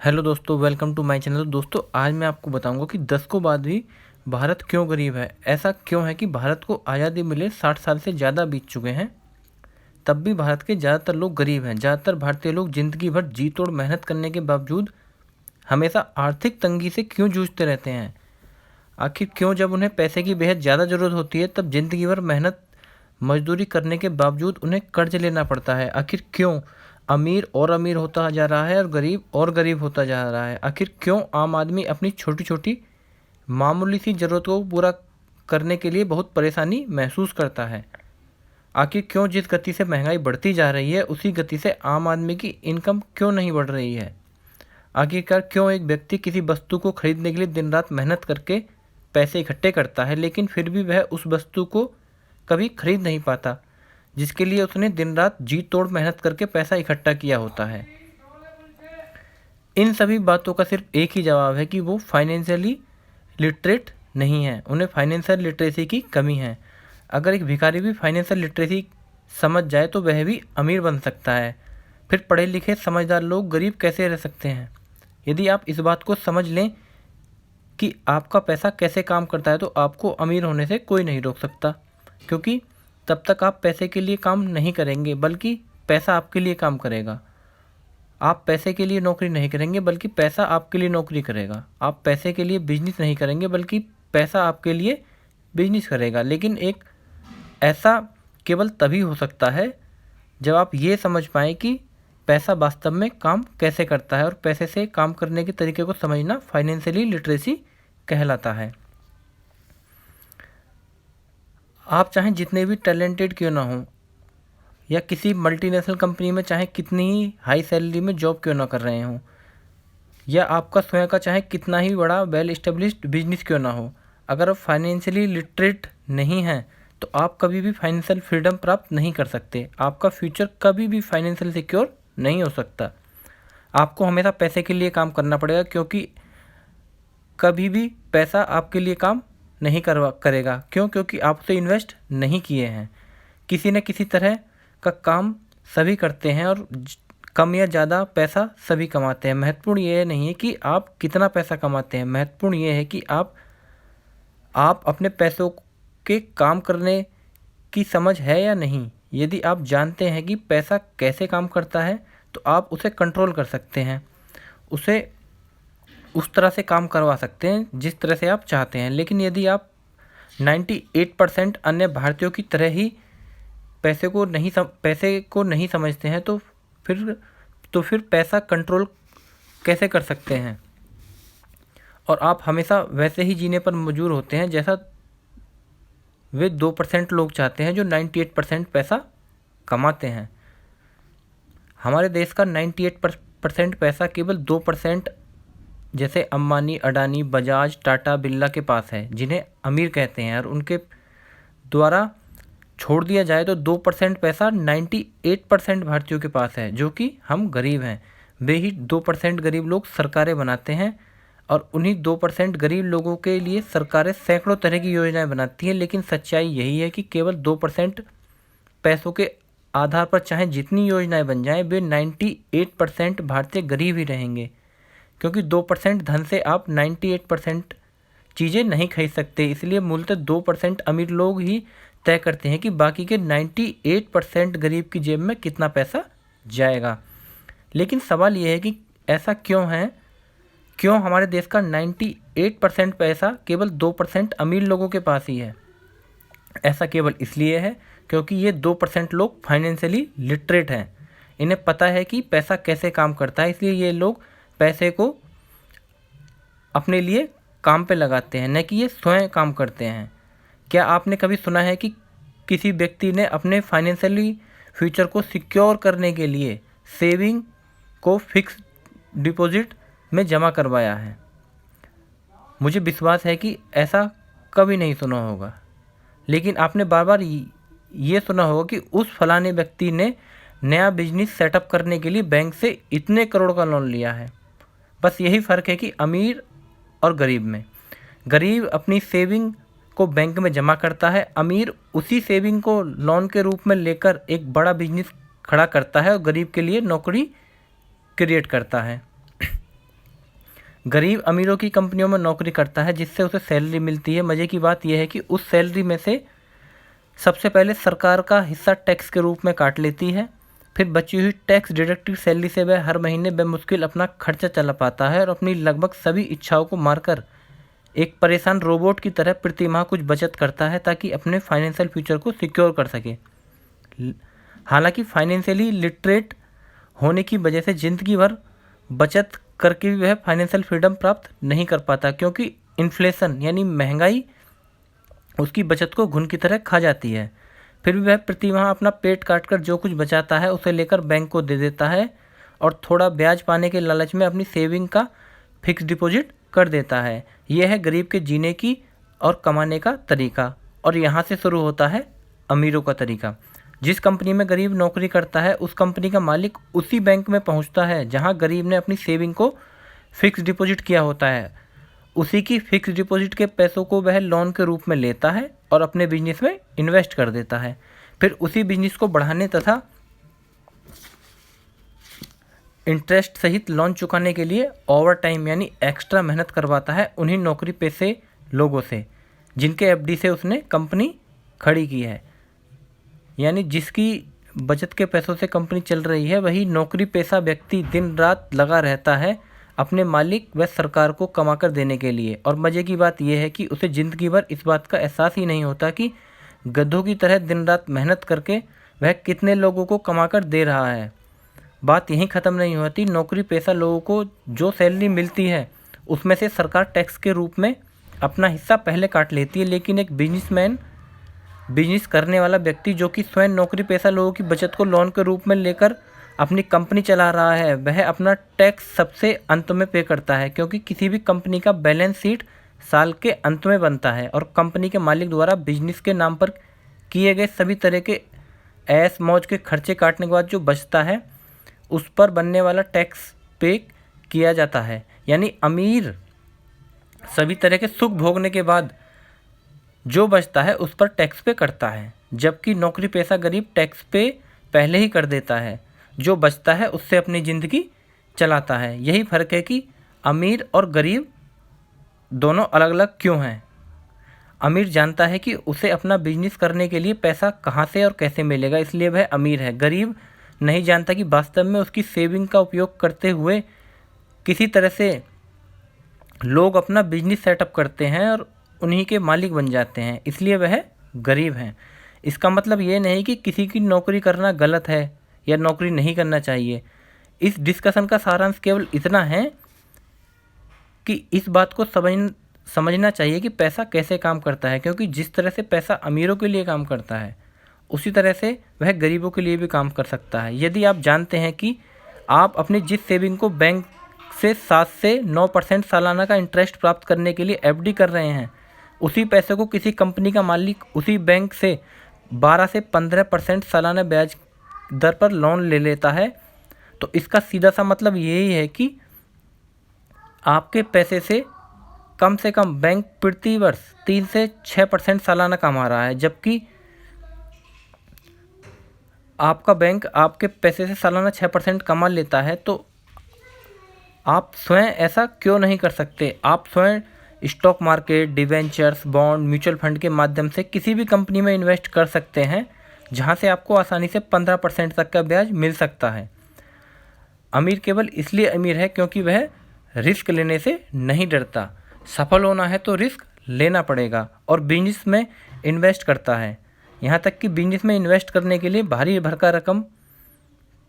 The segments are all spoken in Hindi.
हेलो दोस्तों, वेलकम टू माय चैनल। दोस्तों, आज मैं आपको बताऊंगा कि दशकों बाद भी भारत क्यों गरीब है। ऐसा क्यों है कि भारत को आज़ादी मिले 60 साल से ज़्यादा बीत चुके हैं, तब भी भारत के ज़्यादातर लोग गरीब हैं। ज़्यादातर भारतीय लोग ज़िंदगी भर जी तोड़ मेहनत करने के बावजूद हमेशा आर्थिक तंगी से क्यों जूझते रहते हैं। आखिर क्यों जब उन्हें पैसे की बेहद ज़्यादा ज़रूरत होती है तब ज़िंदगी भर मेहनत मजदूरी करने के बावजूद उन्हें कर्ज लेना पड़ता है। आखिर क्यों अमीर और अमीर होता जा रहा है और गरीब होता जा रहा है। आखिर क्यों आम आदमी अपनी छोटी छोटी मामूली सी ज़रूरतों को पूरा करने के लिए बहुत परेशानी महसूस करता है। आखिर क्यों जिस गति से महंगाई बढ़ती जा रही है उसी गति से आम आदमी की इनकम क्यों नहीं बढ़ रही है। आखिरकार क्यों एक व्यक्ति किसी वस्तु को खरीदने के लिए दिन रात मेहनत करके पैसे इकट्ठे करता है लेकिन फिर भी वह उस वस्तु को कभी खरीद नहीं पाता जिसके लिए उसने दिन रात जी तोड़ मेहनत करके पैसा इकट्ठा किया होता है। इन सभी बातों का सिर्फ एक ही जवाब है कि वो फाइनेंशियली लिटरेट नहीं है, उन्हें फाइनेंशियल लिटरेसी की कमी है। अगर एक भिखारी भी फाइनेंशियल लिटरेसी समझ जाए तो वह भी अमीर बन सकता है, फिर पढ़े लिखे समझदार लोग गरीब कैसे रह सकते हैं। यदि आप इस बात को समझ लें कि आपका पैसा कैसे काम करता है तो आपको अमीर होने से कोई नहीं रोक सकता, क्योंकि तब तक आप पैसे के लिए काम नहीं करेंगे बल्कि पैसा आपके लिए काम करेगा। आप पैसे के लिए नौकरी नहीं करेंगे बल्कि पैसा आपके लिए नौकरी करेगा। आप पैसे के लिए बिजनेस नहीं करेंगे बल्कि पैसा आपके लिए बिजनेस करेगा। लेकिन एक ऐसा केवल तभी हो सकता है जब आप ये समझ पाएँ कि पैसा वास्तव में काम कैसे करता है, और पैसे से काम करने के तरीके को समझना फाइनेंशियली लिटरेसी कहलाता है। आप चाहे जितने भी टैलेंटेड क्यों ना हो या किसी मल्टीनेशनल कंपनी में चाहे कितनी ही हाई सैलरी में जॉब क्यों ना कर रहे हों, या आपका स्वयं का चाहे कितना ही बड़ा वेल एस्टेब्लिश्ड बिजनेस क्यों ना हो, अगर आप फाइनेंशियली लिटरेट नहीं हैं तो आप कभी भी फाइनेंशियल फ्रीडम प्राप्त नहीं कर सकते। आपका फ्यूचर कभी भी फाइनेंशियल सिक्योर नहीं हो सकता। आपको हमेशा पैसे के लिए काम करना पड़ेगा, क्योंकि कभी भी पैसा आपके लिए काम नहीं करेगा। क्योंकि आप उसे इन्वेस्ट नहीं किए हैं। किसी न किसी तरह का काम सभी करते हैं और कम या ज़्यादा पैसा सभी कमाते हैं। महत्वपूर्ण ये नहीं है कि आप कितना पैसा कमाते हैं, महत्वपूर्ण ये है कि आप अपने पैसों के काम करने की समझ है या नहीं। यदि आप जानते हैं कि पैसा कैसे काम करता है तो आप उसे कंट्रोल कर सकते हैं, उसे उस तरह से काम करवा सकते हैं जिस तरह से आप चाहते हैं। लेकिन यदि आप 98% अन्य भारतीयों की तरह ही पैसे को नहीं समझते हैं तो फिर पैसा कंट्रोल कैसे कर सकते हैं। और आप हमेशा वैसे ही जीने पर मजबूर होते हैं जैसा वे 2% लोग चाहते हैं जो 98% पैसा कमाते हैं। हमारे देश का 98% पैसा केवल 2% जैसे अंबानी, अडानी, बजाज, टाटा, बिरला के पास है, जिन्हें अमीर कहते हैं, और उनके द्वारा छोड़ दिया जाए तो 2% पैसा 98% भारतीयों के पास है, जो कि हम गरीब हैं। वे ही 2% गरीब लोग सरकारें बनाते हैं, और उन्हीं 2% गरीब लोगों के लिए सरकारें सैकड़ों तरह की योजनाएं बनाती हैं। लेकिन सच्चाई यही है कि केवल 2% पैसों के आधार पर चाहे जितनी योजनाएं बन जाएं, वे 98% भारतीय गरीब ही रहेंगे, क्योंकि 2% धन से आप 98% चीज़ें नहीं खरीद सकते। इसलिए मूलतः 2% अमीर लोग ही तय करते हैं कि बाकी के 98% गरीब की जेब में कितना पैसा जाएगा। लेकिन सवाल यह है कि ऐसा क्यों है, क्यों हमारे देश का 98% पैसा केवल 2% अमीर लोगों के पास ही है। ऐसा केवल इसलिए है क्योंकि ये 2% लोग फाइनेंशियली लिटरेट हैं। इन्हें पता है कि पैसा कैसे काम करता है, इसलिए ये लोग पैसे को अपने लिए काम पे लगाते हैं, न कि ये स्वयं काम करते हैं। क्या आपने कभी सुना है कि किसी व्यक्ति ने अपने फाइनेंशियली फ्यूचर को सिक्योर करने के लिए सेविंग को फिक्स डिपॉजिट में जमा करवाया है? मुझे विश्वास है कि ऐसा कभी नहीं सुना होगा। लेकिन आपने बार बार ये सुना होगा कि उस फलाने व्यक्ति ने नया बिजनेस सेटअप करने के लिए बैंक से इतने करोड़ का लोन लिया है। बस यही फ़र्क है कि अमीर और गरीब में। गरीब अपनी सेविंग को बैंक में जमा करता है, अमीर उसी सेविंग को लोन के रूप में लेकर एक बड़ा बिजनेस खड़ा करता है और गरीब के लिए नौकरी क्रिएट करता है। गरीब अमीरों की कंपनियों में नौकरी करता है जिससे उसे सैलरी मिलती है। मज़े की बात यह है कि उस सैलरी में से सबसे पहले सरकार का हिस्सा टैक्स के रूप में काट लेती है, फिर बची हुई टैक्स डिडक्टेड सैलरी से वह हर महीने बेमुश्किल अपना खर्चा चला पाता है और अपनी लगभग सभी इच्छाओं को मारकर एक परेशान रोबोट की तरह प्रति माह कुछ बचत करता है ताकि अपने फाइनेंशियल फ्यूचर को सिक्योर कर सके। हालांकि फाइनेंशियली लिटरेट होने की वजह से ज़िंदगी भर बचत करके भी वह फाइनेंशियल फ्रीडम प्राप्त नहीं कर पाता, क्योंकि इन्फ्लेशन यानी महंगाई उसकी बचत को घुन की तरह खा जाती है। फिर भी वह प्रति माह अपना पेट काट कर जो कुछ बचाता है उसे लेकर बैंक को दे देता है और थोड़ा ब्याज पाने के लालच में अपनी सेविंग का फिक्स डिपॉजिट कर देता है। यह है गरीब के जीने की और कमाने का तरीका, और यहाँ से शुरू होता है अमीरों का तरीका। जिस कंपनी में गरीब नौकरी करता है उस कंपनी का मालिक उसी बैंक में पहुँचता है जहाँ गरीब ने अपनी सेविंग को फिक्स डिपॉजिट किया होता है। उसी की फिक्स डिपॉजिट के पैसों को वह लोन के रूप में लेता है और अपने बिजनेस में इन्वेस्ट कर देता है। फिर उसी बिजनेस को बढ़ाने तथा इंटरेस्ट सहित लोन चुकाने के लिए ओवर टाइम यानी एक्स्ट्रा मेहनत करवाता है उन्हीं नौकरी पेशे लोगों से जिनके एफडी से उसने कंपनी खड़ी की है। यानी जिसकी बचत के पैसों से कंपनी चल रही है वही नौकरी पेशा व्यक्ति दिन रात लगा रहता है अपने मालिक व सरकार को कमा कर देने के लिए। और मज़े की बात यह है कि उसे ज़िंदगी भर इस बात का एहसास ही नहीं होता कि गधों की तरह दिन रात मेहनत करके वह कितने लोगों को कमा कर दे रहा है। बात यहीं ख़त्म नहीं होती। नौकरी पेशा लोगों को जो सैलरी मिलती है उसमें से सरकार टैक्स के रूप में अपना हिस्सा पहले काट लेती है, लेकिन एक बिजनेस करने वाला व्यक्ति जो कि स्वयं नौकरी पेशा लोगों की बचत को लोन के रूप में लेकर अपनी कंपनी चला रहा है वह अपना टैक्स सबसे अंत में पे करता है, क्योंकि किसी भी कंपनी का बैलेंस शीट साल के अंत में बनता है और कंपनी के मालिक द्वारा बिजनेस के नाम पर किए गए सभी तरह के ऐश मौज के खर्चे काटने के बाद जो बचता है उस पर बनने वाला टैक्स पे किया जाता है। यानी अमीर सभी तरह के सुख भोगने के बाद जो बचता है उस पर टैक्स पे करता है, जबकि नौकरी पेशा गरीब टैक्स पे पहले ही कर देता है, जो बचता है उससे अपनी ज़िंदगी चलाता है। यही फ़र्क है कि अमीर और गरीब दोनों अलग अलग क्यों हैं। अमीर जानता है कि उसे अपना बिजनेस करने के लिए पैसा कहाँ से और कैसे मिलेगा, इसलिए वह अमीर है। गरीब नहीं जानता कि वास्तव में उसकी सेविंग का उपयोग करते हुए किसी तरह से लोग अपना बिजनेस सेटअप करते हैं और उन्हीं के मालिक बन जाते हैं, इसलिए वह गरीब हैं। इसका मतलब ये नहीं कि किसी की नौकरी करना गलत है या नौकरी नहीं करना चाहिए। इस डिस्कशन का सारांश केवल इतना है कि इस बात को समझना चाहिए कि पैसा कैसे काम करता है, क्योंकि जिस तरह से पैसा अमीरों के लिए काम करता है उसी तरह से वह गरीबों के लिए भी काम कर सकता है। यदि आप जानते हैं कि आप अपनी जिस सेविंग को बैंक से 7 से 9% सालाना का इंटरेस्ट प्राप्त करने के लिए एफडी कर रहे हैं, उसी पैसे को किसी कंपनी का मालिक उसी बैंक से 12 से 15% सालाना ब्याज दर पर लोन ले लेता है, तो इसका सीधा सा मतलब यही है कि आपके पैसे से कम बैंक प्रति वर्ष 3 से 6% सालाना कमा रहा है, जबकि आपका बैंक आपके पैसे से सालाना 6% कमा लेता है। तो आप स्वयं ऐसा क्यों नहीं कर सकते? आप स्वयं stock market, debentures, bond, mutual fund के माध्यम से किसी भी कंपनी में इन्वेस्ट कर सकते हैं जहां से आपको आसानी से 15% तक का ब्याज मिल सकता है। अमीर केवल इसलिए अमीर है क्योंकि वह रिस्क लेने से नहीं डरता। सफल होना है तो रिस्क लेना पड़ेगा और बिजनेस में इन्वेस्ट करता है। यहाँ तक कि बिजनेस में इन्वेस्ट करने के लिए भारी भरकम रकम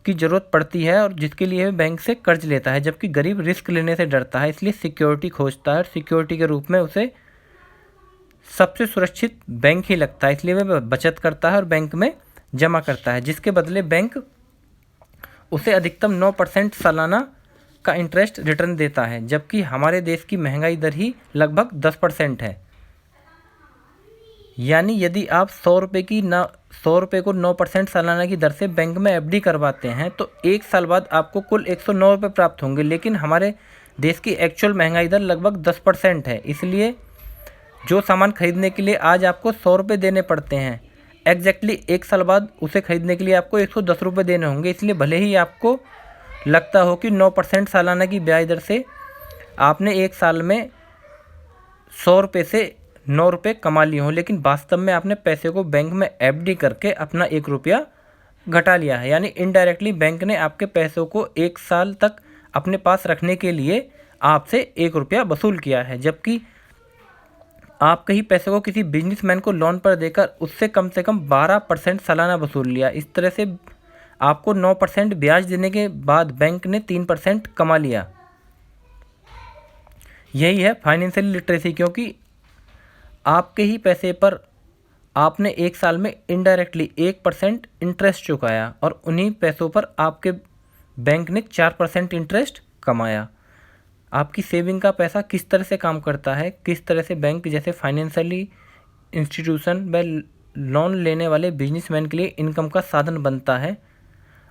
की ज़रूरत पड़ती है और जिसके लिए बैंक से कर्ज लेता है, जबकि गरीब रिस्क लेने से डरता है, इसलिए सिक्योरिटी खोजता है और सिक्योरिटी के रूप में उसे सबसे सुरक्षित बैंक ही लगता है, इसलिए वह बचत करता है और बैंक में जमा करता है, जिसके बदले बैंक उसे अधिकतम 9% सालाना का इंटरेस्ट रिटर्न देता है, जबकि हमारे देश की महंगाई दर ही लगभग 10% है। यानी यदि आप 100 रुपये को 9% सालाना की दर से बैंक में एफडी करवाते हैं तो 1 साल बाद आपको कुल 109 रुपये प्राप्त होंगे, लेकिन हमारे देश की एक्चुअल महंगाई दर लगभग 10% है। इसलिए जो सामान खरीदने के लिए आज आपको 100 रुपये देने पड़ते हैं, एग्जैक्टली 1 साल बाद उसे खरीदने के लिए आपको 110 रुपये देने होंगे। इसलिए भले ही आपको लगता हो कि 9% सालाना की ब्याज दर से आपने एक साल में 100 रुपये से 9 रुपये कमा लिए हों, लेकिन वास्तव में आपने पैसे को बैंक में एफडी करके अपना 1 रुपया घटा लिया है। यानी इनडायरेक्टली बैंक ने आपके पैसों को 1 साल तक अपने पास रखने के लिए आपसे 1 रुपया वसूल किया है, जबकि आपके ही पैसे को किसी बिजनेसमैन को लोन पर देकर उससे कम से कम 12% सालाना वसूल लिया। इस तरह से आपको 9% ब्याज देने के बाद बैंक ने 3% कमा लिया। यही है फाइनेंशियल लिटरेसी, क्योंकि आपके ही पैसे पर आपने एक साल में इनडायरेक्टली 1% इंटरेस्ट चुकाया और उन्हीं पैसों पर आपके बैंक ने 4% इंटरेस्ट कमाया। आपकी सेविंग का पैसा किस तरह से काम करता है, किस तरह से बैंक जैसे फाइनेंशियली इंस्टीट्यूशन व लोन लेने वाले बिजनेसमैन के लिए इनकम का साधन बनता है,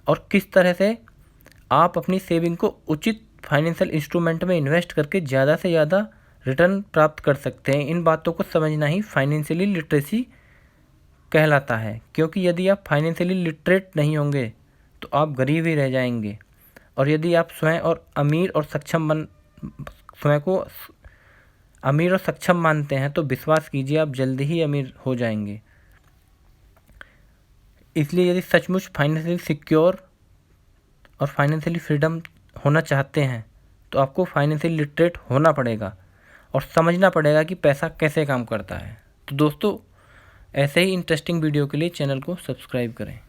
और किस तरह से आप अपनी सेविंग को उचित फाइनेंशियल इंस्ट्रूमेंट में इन्वेस्ट करके ज़्यादा से ज़्यादा रिटर्न प्राप्त कर सकते हैं, इन बातों को समझना ही फाइनेंशियली लिटरेसी कहलाता है। क्योंकि यदि आप फाइनेंशियली लिटरेट नहीं होंगे तो आप गरीब ही रह जाएंगे, और यदि आप स्वयं को अमीर और सक्षम मानते हैं तो विश्वास कीजिए आप जल्दी ही अमीर हो जाएंगे। इसलिए यदि सचमुच फाइनेंशियली सिक्योर और फाइनेंशियली फ्रीडम होना चाहते हैं तो आपको फाइनेंशियली लिटरेट होना पड़ेगा और समझना पड़ेगा कि पैसा कैसे काम करता है। तो दोस्तों, ऐसे ही इंटरेस्टिंग वीडियो के लिए चैनल को सब्सक्राइब करें।